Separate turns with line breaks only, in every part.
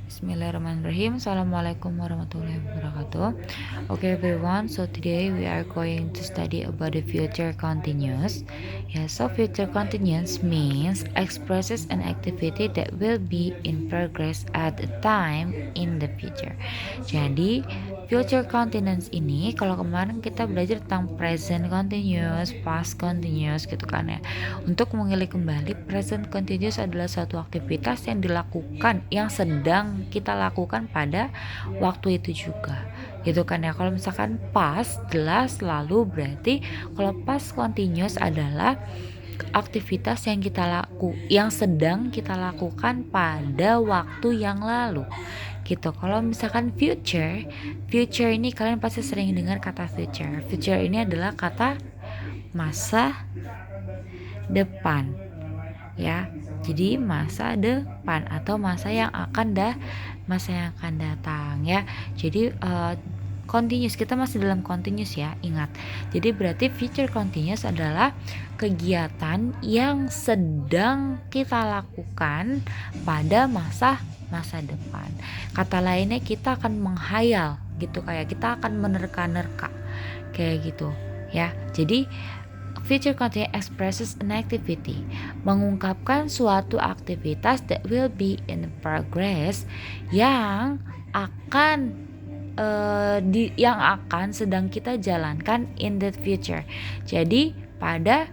Bismillahirrahmanirrahim. Assalamualaikum warahmatullahi wabarakatuh. Okay, everyone. So today we are going to study about the future continuous. So future continuous means expresses an activity that will be in progress at a time in the future. Jadi future continuous ini, kalau kemarin kita belajar tentang present continuous, past continuous gitu kan ya. Untuk mengulik kembali, present continuous adalah suatu aktivitas yang dilakukan, yang sedang kita lakukan pada waktu itu juga gitu kan ya. Kalau misalkan past jelas lalu, berarti kalau past continuous adalah aktivitas yang sedang kita lakukan pada waktu yang lalu gitu. Kalau misalkan future ini kalian pasti sering dengar kata future. Future ini adalah kata masa depan ya. Jadi masa depan atau masa yang akan datang ya. Jadi continuous, kita masih dalam continuous ya, ingat. Jadi berarti future continuous adalah kegiatan yang sedang kita lakukan pada masa depan. Kata lainnya, kita akan menghayal gitu, kayak kita akan menerka-nerka kayak gitu ya. Jadi future continuous expresses an activity, mengungkapkan suatu aktivitas that will be in progress, yang akan sedang kita jalankan in the future. Jadi pada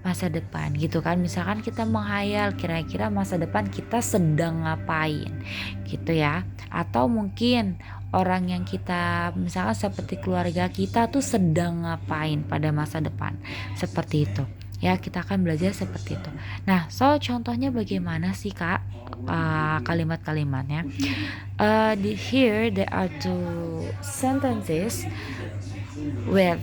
masa depan gitu kan. Misalkan kita menghayal kira-kira masa depan kita sedang ngapain gitu ya. Atau mungkin orang yang kita, misalkan seperti keluarga kita tuh sedang ngapain pada masa depan, seperti itu ya. Kita akan belajar seperti itu. Nah, contohnya bagaimana sih Kak kalimat-kalimatnya? Here there are two sentences with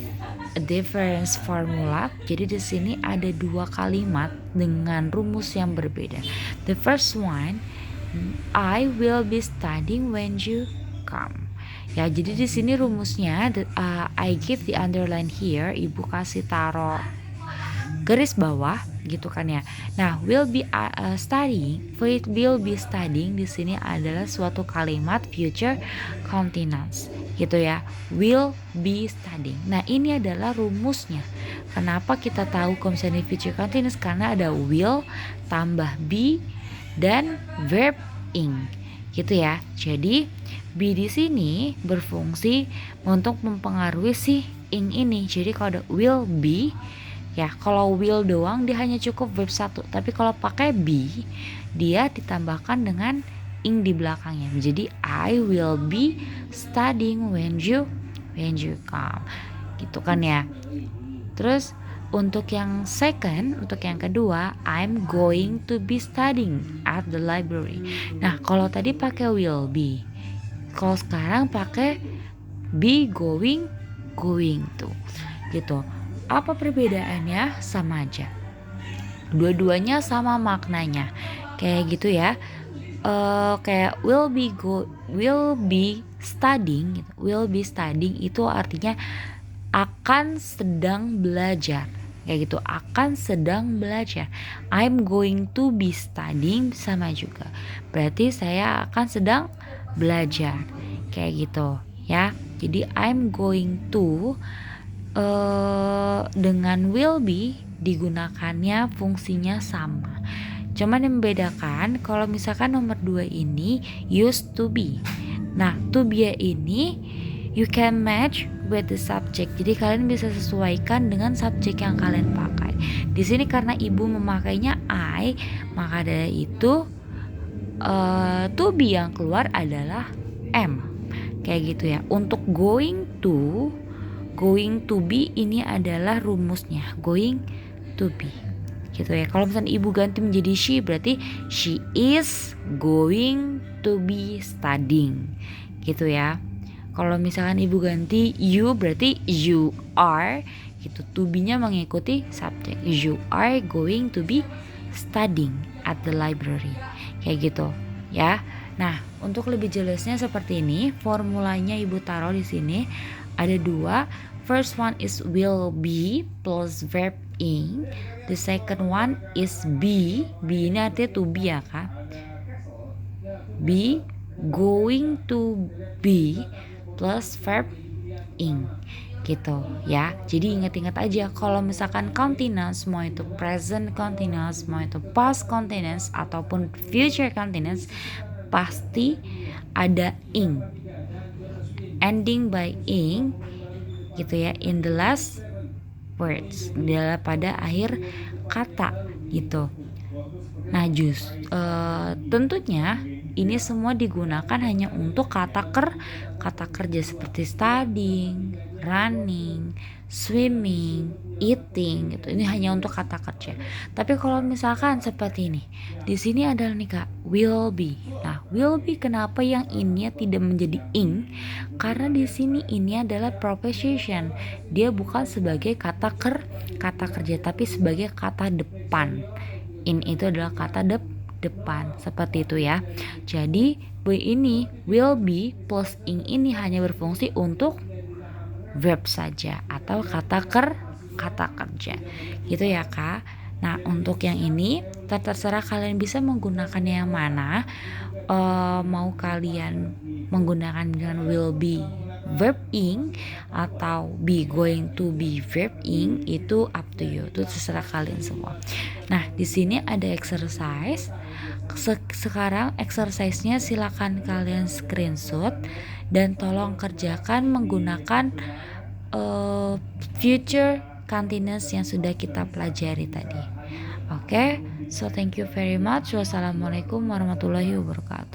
a difference formula. Jadi di sini ada dua kalimat dengan rumus yang berbeda. The first one, I will be studying when you come. Ya, jadi di sini rumusnya I give the underline here. Ibu kasih taruh garis bawah gitu kan ya. Nah, will be studying di sini adalah suatu kalimat future continuous gitu ya. Will be studying. Nah, ini adalah rumusnya. Kenapa kita tahu kalau misalnya future continuous? Karena ada will tambah be dan verb ing gitu ya. Jadi be di sini berfungsi untuk mempengaruhi si ing ini. Jadi kalau ada will be ya, kalau will doang dia hanya cukup verb 1, tapi kalau pakai be dia ditambahkan dengan ing di belakangnya. Jadi I will be studying when you come. Gitu kan ya. Terus untuk yang kedua, I'm going to be studying at the library. Nah, kalau tadi pakai will be. Kalau sekarang pakai be going to. Gitu. Apa perbedaannya? Sama aja. Dua-duanya sama maknanya. Kayak gitu ya. Kayak will be studying gitu. Will be studying itu artinya akan sedang belajar. Kayak gitu, akan sedang belajar. I'm going to be studying sama juga. Berarti saya akan sedang belajar. Kayak gitu ya. Jadi I'm going to dengan will be digunakannya fungsinya sama. Cuman yang membedakan kalau misalkan nomor 2 ini used to be. Nah, to be ini you can match with the subject. Jadi kalian bisa sesuaikan dengan subjek yang kalian pakai. Di sini karena ibu memakainya I, maka dari itu to be yang keluar adalah am. Kayak gitu ya. Untuk going to be ini adalah rumusnya, going to be gitu ya. Kalau misalnya ibu ganti menjadi she, berarti she is going to be studying gitu ya. Kalau misalkan ibu ganti you, berarti you are gitu. To be-nya mengikuti subjek. You are going to be studying at the library. Kayak gitu ya. Nah, untuk lebih jelasnya seperti ini, formulanya ibu taruh di sini. Ada dua. First one is will be plus verb ing. The second one is be. Be ini artinya to be ya Kak. Be going to be plus verb ing gitu ya. Jadi ingat-ingat aja kalau misalkan continuous, mau itu present continuous, mau itu past continuous ataupun future continuous, pasti ada ing, ending by ing gitu ya, in the last words, pada akhir kata gitu. Nah, tentunya ini semua digunakan hanya untuk kata kerja seperti studying, running, swimming, eating gitu. Ini hanya untuk kata kerja. Tapi kalau misalkan seperti ini, di sini adalah nih Kak, will be. Nah, will be kenapa yang ini tidak menjadi ing? Karena di sini ini adalah preposition. Dia bukan sebagai kata kerja, tapi sebagai kata depan. In itu adalah kata depan, seperti itu ya. Jadi ini will be plus ing ini hanya berfungsi untuk verb saja atau kata kerja gitu ya Kak. Nah, untuk yang ini terserah kalian bisa menggunakannya yang mana. Mau kalian menggunakan dengan will be verb ing atau be going to be verb ing, itu up to you, itu terserah kalian semua. Nah, di sini ada exercise. Sekarang exercise-nya silakan kalian screenshot dan tolong kerjakan menggunakan future continuous yang sudah kita pelajari tadi. Oke, so thank you very much. Wassalamualaikum warahmatullahi wabarakatuh.